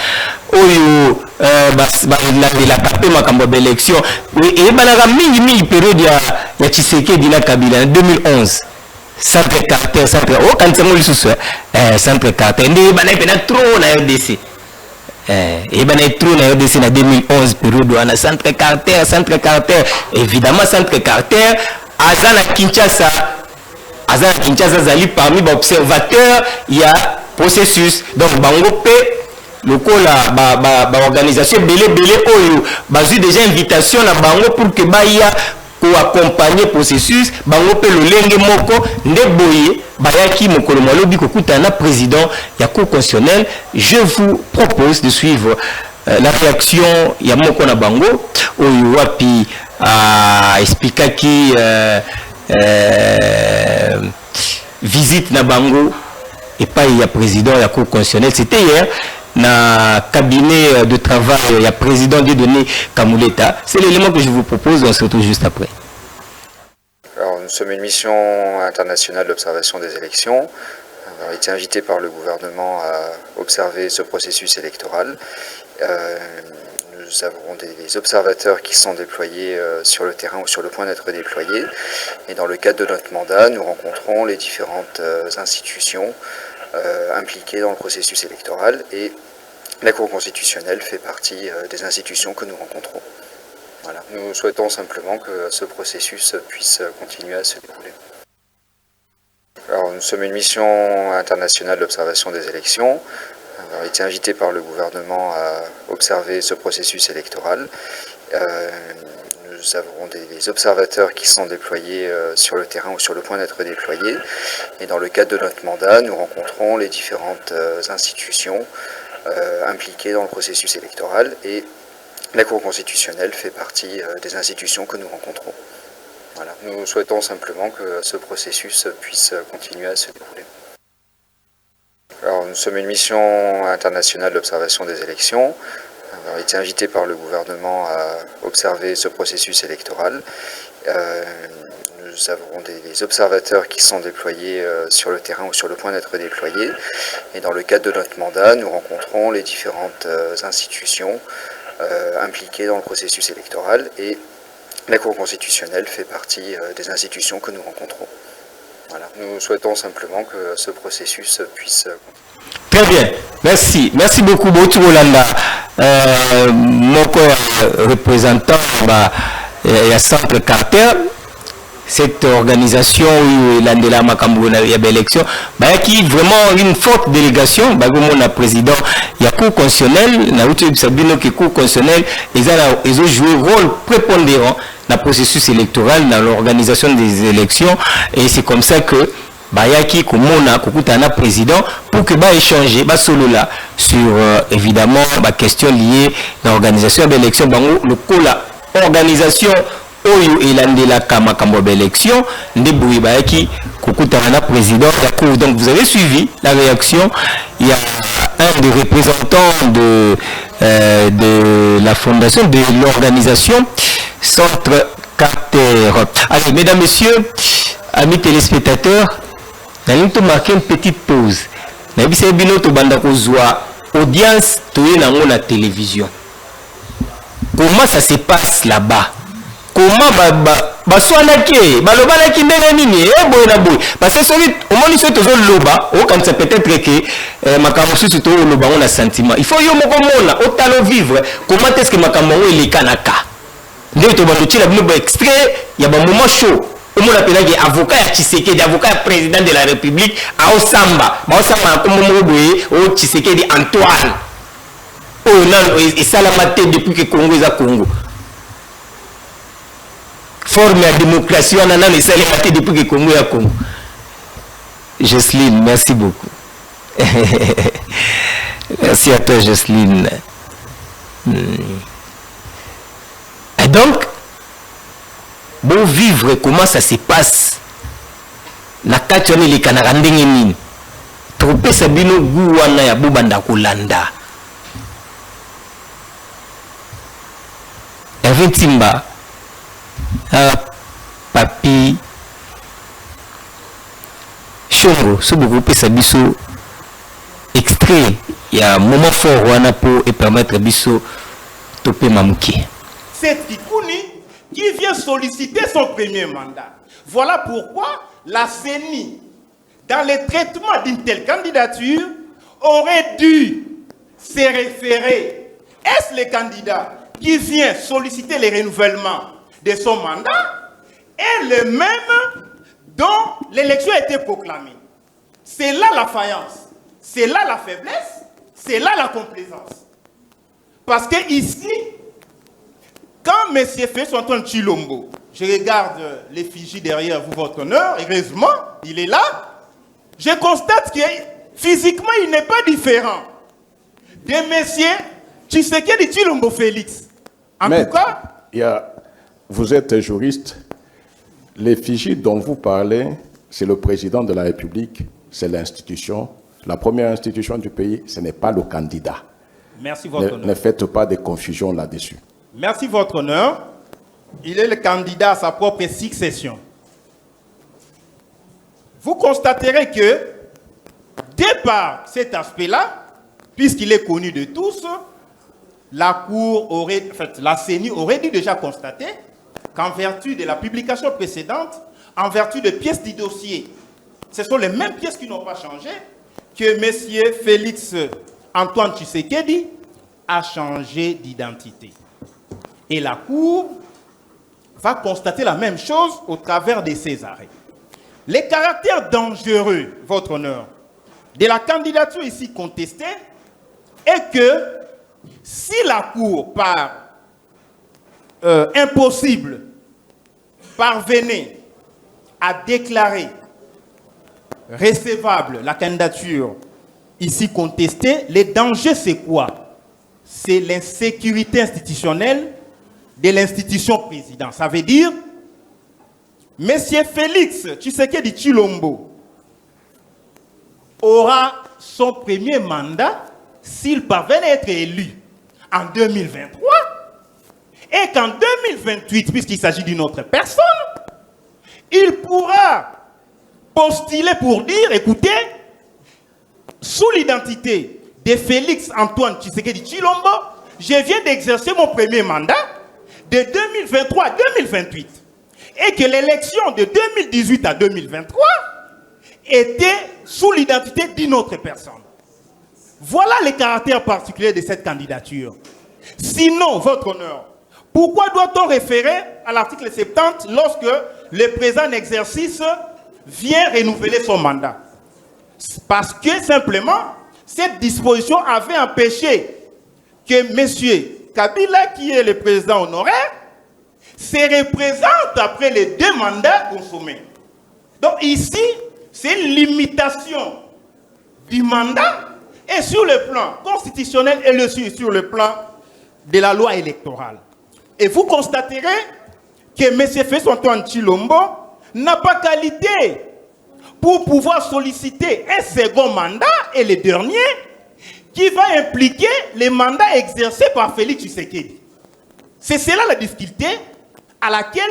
oyo la capé makambo d'élection et banaka mingi période ya Tshisekedi na Kabila en 2011 centre Carter centre quand c'est moi le centre Carter ndi banapena trop na RDC et trop na RDC na 2011 période na centre Carter évidemment centre Carter azana Kinshasa zali parmi les observateurs il y a processus donc bango pe lokola organisation belé oyo bazu déjà invitation na bango pour que baya ko accompagner processus bango pe lolenge moko nde boye bayaki mokolo malobi ko kutana président ya Cour constitutionnelle. Je vous propose de suivre la réaction ya moko na bango oyo wapi expliquaki visite na bango et pas il y a président la Cour constitutionnelle. C'était hier na cabinet de travail il y a président Dieudonné Kamuleta. C'est l'élément que je vous propose, on se retrouve juste après. Alors, nous sommes une mission internationale d'observation des élections. On a été invité par le gouvernement à observer ce processus électoral. Nous avons des observateurs qui sont déployés sur le terrain ou sur le point d'être déployés. Et dans le cadre de notre mandat, nous rencontrons les différentes institutions impliquées dans le processus électoral et la Cour constitutionnelle fait partie des institutions que nous rencontrons. Voilà. Nous souhaitons simplement que ce processus puisse continuer à se dérouler. Alors, nous sommes une mission internationale d'observation des élections. Alors, il était invité par le gouvernement à observer ce processus électoral. Nous avons des observateurs qui sont déployés sur le terrain ou sur le point d'être déployés. Et dans le cadre de notre mandat, nous rencontrons les différentes institutions impliquées dans le processus électoral. Et la Cour constitutionnelle fait partie des institutions que nous rencontrons. Voilà. Nous souhaitons simplement que ce processus puisse continuer à se dérouler. Alors, nous sommes une mission internationale d'observation des élections. Alors, il était invité par le gouvernement à observer ce processus électoral. Nous avons des observateurs qui sont déployés sur le terrain ou sur le point d'être déployés. Et dans le cadre de notre mandat, nous rencontrons les différentes institutions impliquées dans le processus électoral. Et la Cour constitutionnelle fait partie des institutions que nous rencontrons. Voilà. Nous souhaitons simplement que ce processus puisse... Très bien, merci. Merci beaucoup, Botu Rolanda. Mon représentant, il y a Centre Carter, cette organisation où il y a une élection, qui a vraiment une forte délégation. Le président, il y a Cour constitutionnelle, il y a Cour constitutionnelle, ils ont joué un rôle prépondérant dans le processus électoral, dans l'organisation des élections, et c'est comme ça que Bayaki Komona Kokutana président pour que échanger solo là sur évidemment la question liée à l'organisation de l'élection le cola organisation oyo elandela kama élection ndeboué Bayaki Kokutana président d'accord. Donc vous avez suivi la réaction. Il y a un des représentants de la fondation de l'organisation Centre Carter. Allez, mesdames, messieurs, amis téléspectateurs, nous allons marquer une petite pause. Nous allons audience de la télévision. Comment ça se passe là-bas? Comment parce que peut-être que on a sentiment. Il faut vivre. Comment est-ce que est kanaka? Extrait, il y a un moment chaud. On appelle avocat Tshisekedi, avocat président de la République à Osamba. Osamba comme au Tshisekedi Antoine. Oh non, et ça l'a maté depuis que Congo est à Congo. Forme la démocratie, on a et ça l'a maté depuis que Congo est à Congo. Jocelyne, merci beaucoup. Merci à toi, Jocelyne. Et donc, bon vivre, comment ça se passe? La kachone les canarandengeni. Trope sabino guwana ya bubanda kulanda. Timba, papi, chongo, ce groupe sabiso extrait. Il y a un moment fort pour permettre biso topé mamouki. C'est Kikouni qui vient solliciter son premier mandat. Voilà pourquoi la CENI, dans le traitement d'une telle candidature, aurait dû se référer. Est-ce le candidat qui vient solliciter le renouvellement de son mandat est le même dont l'élection a été proclamée? C'est là la faïence, c'est là la faiblesse, c'est là la complaisance. Parce que ici, quand M. Félix Antoine Tshilombo, je regarde l'effigie derrière vous, votre honneur, heureusement, il est là, je constate que physiquement, il n'est pas différent de M. Tshisekedi Tshilombo Félix. En tout cas, vous êtes juriste. L'effigie dont vous parlez, c'est le président de la République, c'est l'institution. La première institution du pays, ce n'est pas le candidat. Merci, votre honneur. Ne faites pas de confusion là-dessus. Merci, votre honneur. Il est le candidat à sa propre succession. Vous constaterez que, dès par cet aspect-là, puisqu'il est connu de tous, la CENI aurait dû déjà constater qu'en vertu de la publication précédente, en vertu de pièces du dossier, ce sont les mêmes pièces qui n'ont pas changé, que M. Félix Antoine Tshisekedi a changé d'identité. Et la Cour va constater la même chose au travers de ces arrêts. Les caractères dangereux, votre honneur, de la candidature ici contestée est que si la Cour, par impossible, parvenait à déclarer recevable la candidature ici contestée, les dangers, c'est quoi? C'est l'insécurité institutionnelle de l'institution président. Ça veut dire, M. Félix Tshisekedi Tshilombo aura son premier mandat s'il parvient à être élu en 2023 et qu'en 2028, puisqu'il s'agit d'une autre personne, il pourra postuler pour dire, écoutez, sous l'identité de Félix Antoine Tshisekedi Tshilombo, je viens d'exercer mon premier mandat de 2023 à 2028 et que l'élection de 2018 à 2023 était sous l'identité d'une autre personne. Voilà les caractères particuliers de cette candidature. Sinon, votre honneur, pourquoi doit-on référer à l'article 70 lorsque le président en exercice vient renouveler son mandat? Parce que simplement, cette disposition avait empêché que M. Kabila, qui est le président honoraire, se représente après les 2 mandats consommés. Donc ici, c'est une limitation du mandat et sur le plan constitutionnel et sur le plan de la loi électorale. Et vous constaterez que M. Félix Antoine Tshilombo n'a pas qualité pour pouvoir solliciter un second mandat et le dernier qui va impliquer les mandats exercés par Félix Tshisekedi. C'est cela la difficulté à laquelle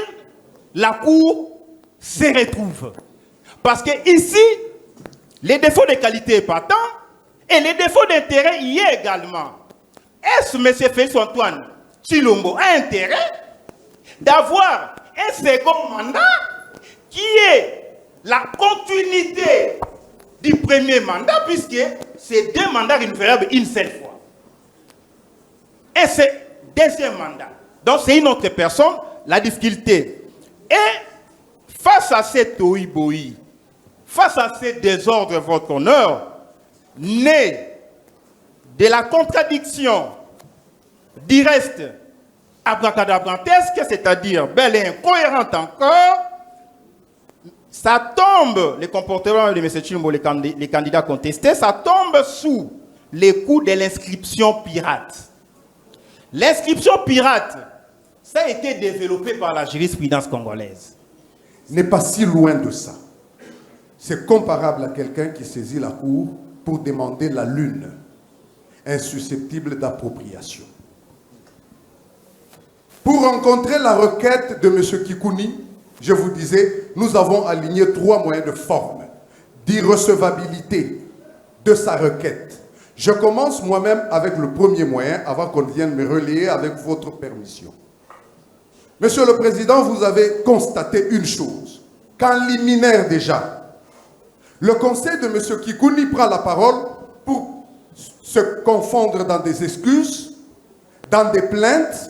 la Cour se retrouve. Parce que ici, les défauts de qualité est patent et les défauts d'intérêt y est également. Est-ce que M. Félix Antoine Tshilombo a intérêt d'avoir un second mandat qui est la continuité du premier mandat, puisque c'est 2 mandats renouvelables une seule fois. Et c'est deuxième mandat. Donc c'est une autre personne, la difficulté. Et face à cette tohu-bohu, face à ce désordre, votre honneur, né de la contradiction du reste abracadabrantesque, c'est-à-dire belle et incohérente encore, ça tombe, le comportement de M. Tshilombo, les candidats contestés, ça tombe sous les coups de l'inscription pirate. L'inscription pirate, ça a été développé par la jurisprudence congolaise. N'est pas si loin de ça. C'est comparable à quelqu'un qui saisit la cour pour demander la lune, insusceptible d'appropriation. Pour rencontrer la requête de M. Kikouni, je vous disais, nous avons aligné 3 moyens de forme d'irrecevabilité de sa requête. Je commence moi-même avec le premier moyen, avant qu'on vienne me relayer avec votre permission. Monsieur le Président, vous avez constaté une chose, qu'en liminaire déjà, le conseil de M. Kikouni prend la parole pour se confondre dans des excuses, dans des plaintes.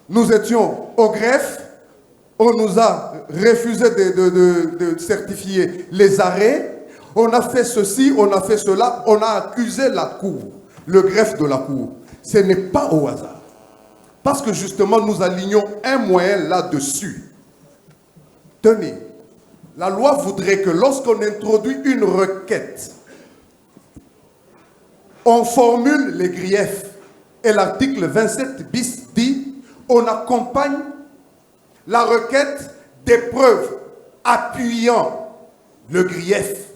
Nous étions au greffe, on nous a refusé de certifier les arrêts, on a fait ceci, on a fait cela, on a accusé la Cour, le greffe de la Cour. Ce n'est pas au hasard. Parce que justement, nous alignons un moyen là-dessus. Tenez, la loi voudrait que lorsqu'on introduit une requête, on formule les griefs. Et l'article 27 bis dit, on accompagne la requête des preuves appuyant le grief.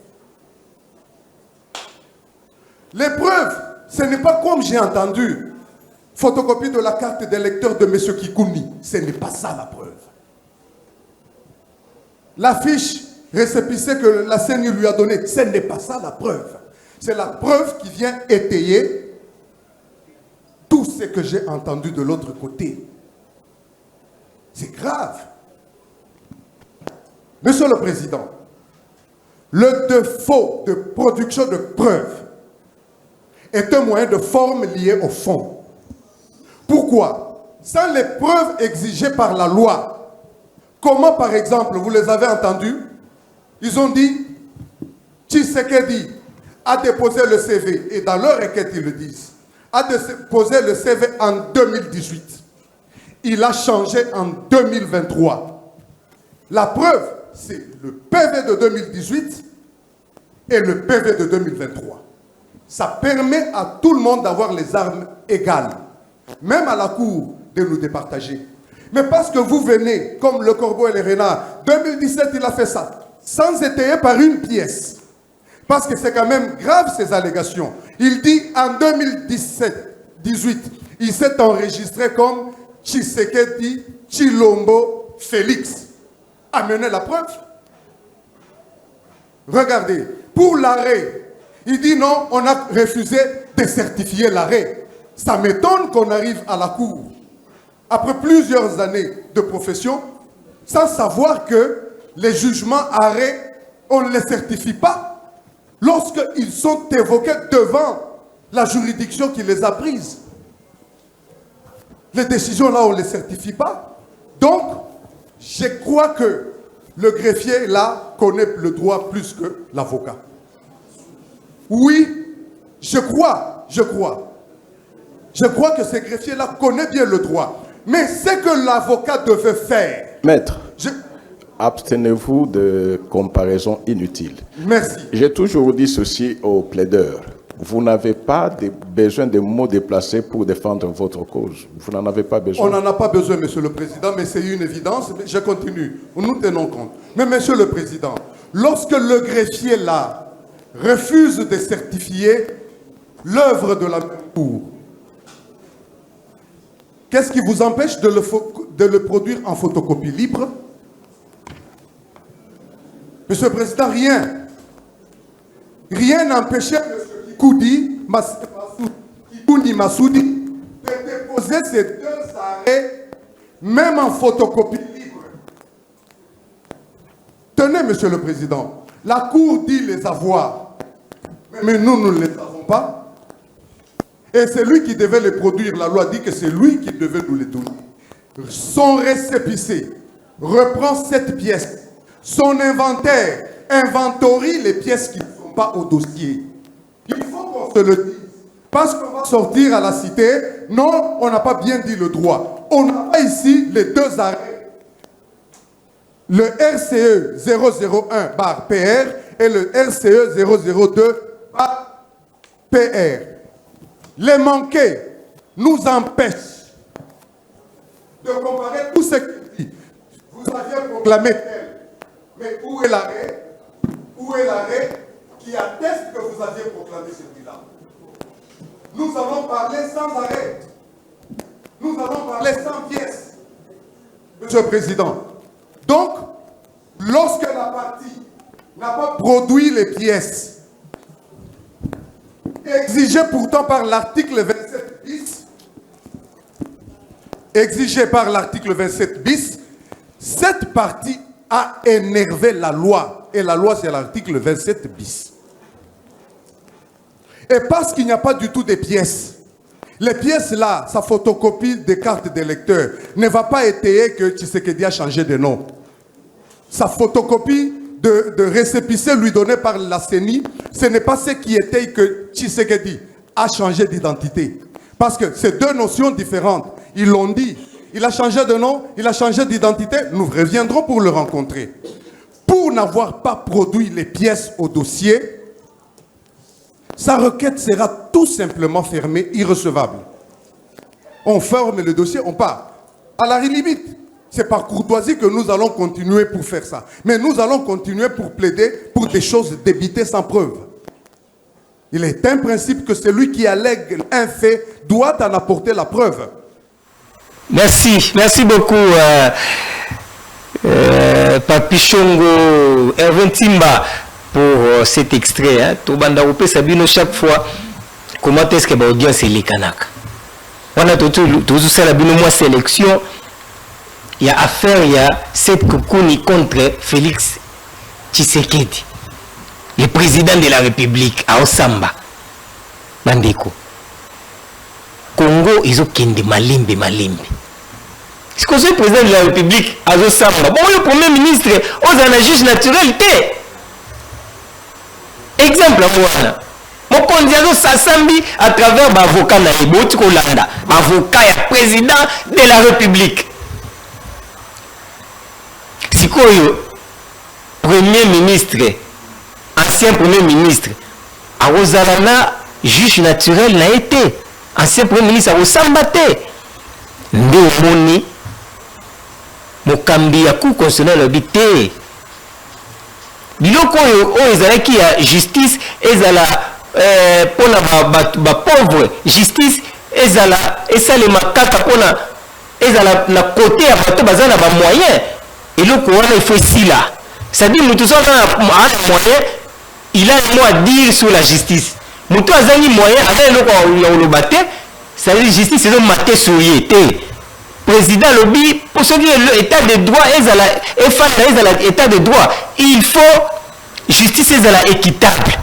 Les preuves, ce n'est pas comme j'ai entendu, photocopie de la carte d'électeur de M. Kikouni. Ce n'est pas ça la preuve. La fiche récépissée que la CENI lui a donnée, ce n'est pas ça la preuve. C'est la preuve qui vient étayer tout ce que j'ai entendu de l'autre côté. C'est grave. Monsieur le Président, le défaut de production de preuves est un moyen de forme lié au fond. Pourquoi? Sans les preuves exigées par la loi, comment par exemple, vous les avez entendus, ils ont dit, Tshisekedi a déposé le CV, et dans leur requête ils le disent, a déposé le CV en 2018. Il a changé en 2023. La preuve, c'est le PV de 2018 et le PV de 2023. Ça permet à tout le monde d'avoir les armes égales, même à la cour de nous départager. Mais parce que vous venez, comme le Corbeau et les Renards, 2017 il a fait ça, sans étayer par une pièce. Parce que c'est quand même grave ces allégations. Il dit en 2017-18, il s'est enregistré comme Tshisekedi Tshilombo Félix. Amenez la preuve. Regardez, pour l'arrêt, il dit non, on a refusé de certifier l'arrêt. Ça m'étonne qu'on arrive à la cour, après plusieurs années de profession, sans savoir que les jugements arrêts, on ne les certifie pas lorsqu'ils sont évoqués devant la juridiction qui les a prises. Les décisions là, on ne les certifie pas. Donc, je crois que le greffier là connaît le droit plus que l'avocat. Oui, je crois que ce greffier-là connaît bien le droit. Mais ce que l'avocat devait faire... Maître, abstenez-vous de comparaisons inutiles. Merci. J'ai toujours dit ceci aux plaideurs. Vous n'avez pas besoin de mots déplacés pour défendre votre cause. Vous n'en avez pas besoin. On n'en a pas besoin, Monsieur le Président, mais c'est une évidence. Je continue. Nous tenons compte. Mais Monsieur le Président, lorsque le greffier là refuse de certifier l'œuvre de la cour, qu'est-ce qui vous empêche de le produire en photocopie libre? Monsieur le Président, rien. Rien n'empêchait M. Kikouni Massoudi de déposer ces deux arrêts, même en photocopie libre. Tenez, Monsieur le Président, la Cour dit les avoir, mais nous ne les avons pas. Et c'est lui qui devait les produire. La loi dit que c'est lui qui devait nous les donner. Son récépissé reprend cette pièce. Son inventaire inventorie les pièces qui ne sont pas au dossier. Il faut qu'on se le dise. Parce qu'on va sortir à la cité, non, on n'a pas bien dit le droit. On n'a pas ici les deux arrêts. Le RCE 001/PR et le RCE 002/PR. Les manquer nous empêchent de comparer tout ce qu'il dit. Vous aviez proclamé tel. Mais où est l'arrêt? Où est l'arrêt qui atteste que vous aviez proclamé celui-là? Nous allons parler sans arrêt. Nous allons parler sans pièce. Monsieur le Président. Donc, lorsque la partie n'a pas produit les pièces, exigé pourtant par l'article 27 bis, cette partie a énervé la loi. Et la loi, c'est l'article 27 bis. Et parce qu'il n'y a pas du tout de pièces, les pièces là, sa photocopie des cartes d'électeurs ne va pas étayer que Tshisekedi a changé de nom. Sa photocopie de récépissé lui donné par la CENI, ce n'est pas ce qui était que Tshisekedi a changé d'identité. Parce que c'est deux notions différentes. Ils l'ont dit. Il a changé de nom, il a changé d'identité. Nous reviendrons pour le rencontrer. Pour n'avoir pas produit les pièces au dossier, sa requête sera tout simplement fermée, irrecevable. On ferme le dossier, on part. À la limite, c'est par courtoisie que nous allons continuer pour faire ça. Mais nous allons continuer pour plaider pour des choses débitées sans preuve. Il est un principe que celui qui allègue un fait doit en apporter la preuve. Merci. Merci beaucoup, Papi Chongo Hervé Timba, pour cet extrait. Tobanda Ope Sabino chaque fois, comment est-ce que l'audience est les Kanaka? On a tout ça, la sélection. Il y a affaire, il y a cette Koukouni contre Félix Tshisekedi, le président de la République, à Osamba. Bandeko. Congo, ils ont kendi malimbe. C'est que le président de la République, à Osamba. Bon, le premier ministre, aux un juge naturel, exemple, mokonzi azosasambi à travers l'avocat na eboti kolanda avocat ya président de la République. Sikoyo premier ministre, ancien premier ministre, Arozalana, juge naturel n'a été. Ancien premier ministre Arosambate. Nde omoni mokambi ya cour constitutionnelle habité. Biloko oyo ezalaki ya justice ezala pona ba pauvre justice ezala esalema kaka pona ezala na côté ya bato bazana ba moyen eloko wana il faut sila. C'est-à-dire mutu so na moyen il a un mot à dire sur la justice. Mutu azangi moyen azali eloko ya oloba te. C'est-à-dire justice ezo maté sur ye te. Président lobby pour ceux qui l'état de droit ezala état de droit, il faut justice ezala équitable.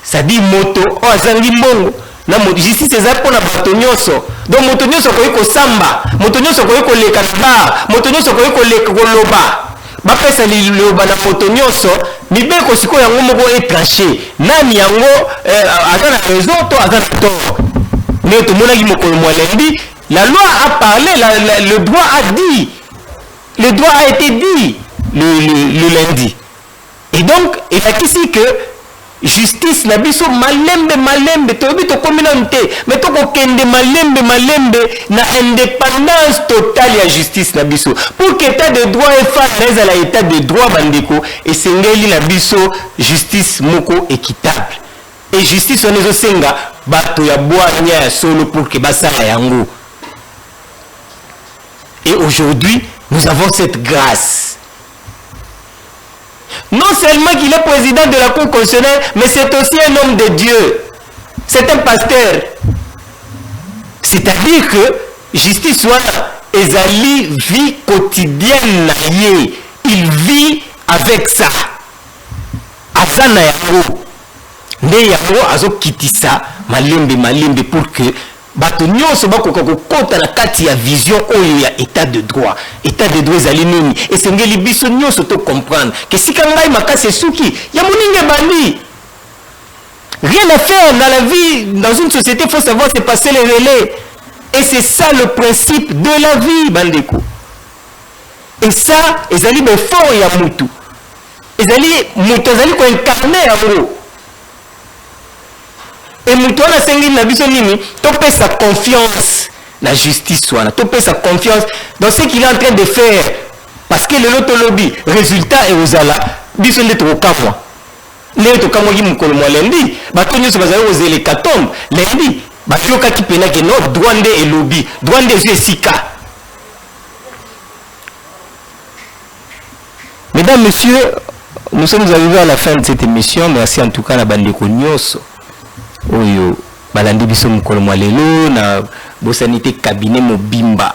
C'est-à-dire moto o azangi mbongo na justice ezala pona bato nyonso. Donc moto nyonso ko samba, moto nyonso ko leka ba, moto nyonso ko leka koloba. Bapesa liloba na moto nyonso mibeko siko yango moko étranger. Nani yango azana raison to azana tort. Mais tout le monde qui me la loi a parlé, le droit a dit, le droit a été dit le lundi. Et donc, il y a ici que justice n'a biso malembe, tobi to communauté, mais to kende malembe na indépendance totale ya justice na biso. Pour que l'état de droit est face à l'état de droit bandeko et sengeli na biso justice moko équitable. Et justice on est senga bato ya boanya solo pour que basala yango. Et aujourd'hui, nous avons cette grâce. Non seulement qu'il est président de la Cour constitutionnelle, mais c'est aussi un homme de Dieu. C'est un pasteur. C'est-à-dire que justice soit ezali vie quotidienne na ye. Il vit avec ça. Azana yango. Nde yango azo kitisa malembe pour que bato nyonso bakoka kokota na kati ya vision oyo ya état de droit ezali nini esengeli biso nyonso to comprendre que sika ngai makasi esuki ya moninge bandi rien à faire dans la vie dans une société. Il faut savoir se passer les relais et c'est ça le principe de la vie bandeko. Et ça ezali befort ya mutu ezali ko incarner yango. Et nous avons sa confiance dans la justice, sa confiance dans ce qu'il est en train de faire. Parce que le loto lobby, résultat est aux ala, bisons de trop kamwa. Les to kamwa qui m'kolo moi lundi, batonyo se bazayo aux hécatombes lundi, batyo ka qui pena que non douande et lobby, douande et sika. Mesdames, messieurs, nous sommes arrivés à la fin de cette émission. Merci en tout cas à Bandeko Nyos. Oyo balandi biso mukolo mwa lelo na bosanité cabinet mobimba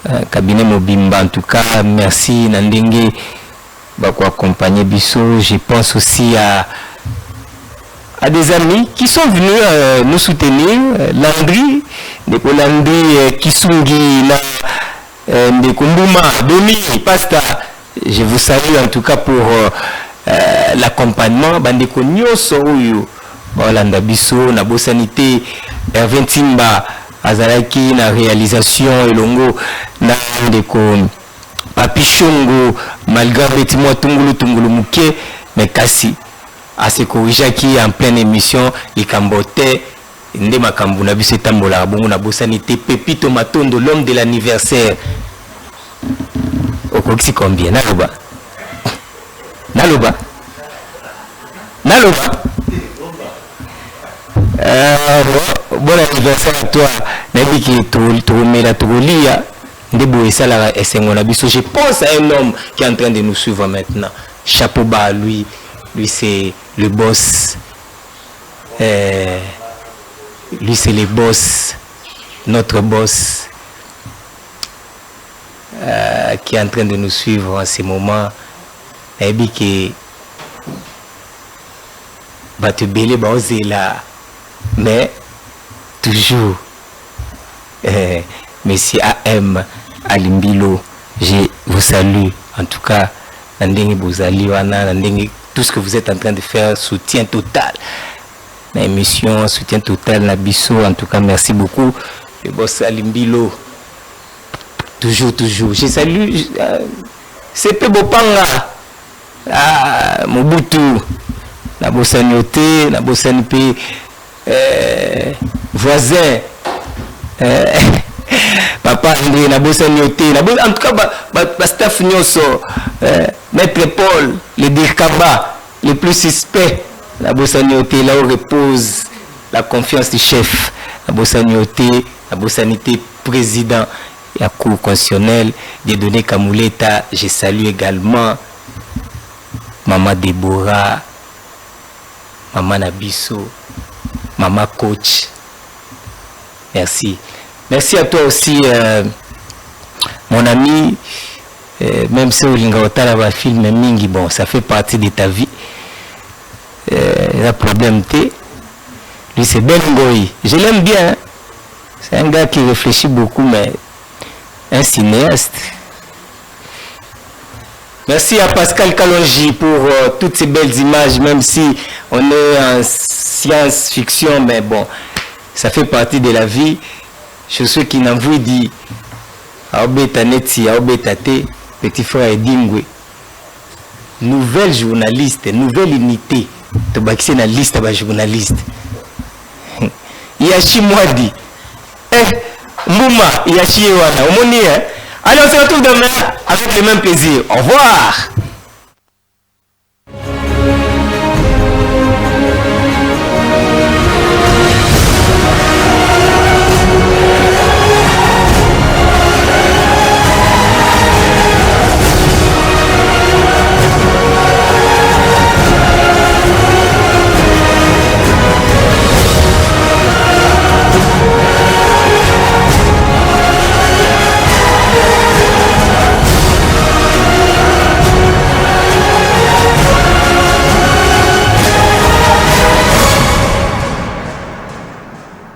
en tout cas merci na ndenge bako accompagner biso. Je pense aussi à des amis qui sont venus nous soutenir. Landry Ndeko Landry Kisungi na Ndeko Mbuma Domi Pasta, je vous salue en tout cas pour l'accompagnement. Bandeko Nyos oyo Olanda biso na bosanité Hervé Timba azalaki na réalisation elongo na ndeko Papi Shongo malgré betimwa tungulu muke mais kasi ase corrigeaki en pleine émission likambote nde makambu na biso etambola bongo na bosanité. Pepito Matondo, l'homme de l'anniversaire, okokisi combien naloba bon anniversaire à toi. Nabi qui tourmela tolia ndebo esala esengo na biso. Je pense à un homme qui est en train de nous suivre maintenant. Chapeau bas à lui c'est le boss. Lui c'est le boss, notre boss qui est en train de nous suivre en ce moment. Nabi qui va te belé là. Mais toujours Monsieur AM Alimbilo, je vous salue en tout cas. Tout ce que vous êtes en train de faire, soutien total. l'émission, soutien total, Nabiso. En tout cas, merci beaucoup. Le boss Alimbilo. Toujours. Je salue. C'est Bopanga. Mobutu. La Bossanioté, la Bossanipé. Voisin. Papa André, la Bossanioté. En tout cas, staff Nyoso. Maître Paul, le Dirkaba, le plus suspect. La Bossanioté, là où repose la confiance du chef. La Bossanioté, la Bossanité président de la Cour constitutionnelle, Dieudonné Kamouleta. Je salue également Maman Déborah, Maman Nabiso, Maman Coach. Merci. Merci à toi aussi, mon ami. Même si Olinga Otala va filmer Mingi, bon, ça fait partie de ta vie. Il y a problème, lui c'est Ben Ngoï. Je l'aime bien. Hein? C'est un gars qui réfléchit beaucoup, mais un cinéaste. Merci à Pascal Kalonji pour toutes ces belles images, même si on est en science-fiction, mais bon, ça fait partie de la vie. Je suis qui n'en vous dit, Aobeta Netsi, Aobeta Te, petit frère Edingwe. Nouvelle journaliste, nouvelle unité. Tu vas na liste de journalistes. Yachi Mwadi. Mouma, Yachi Ewana. Allez, on se retrouve demain avec le même plaisir. Au revoir.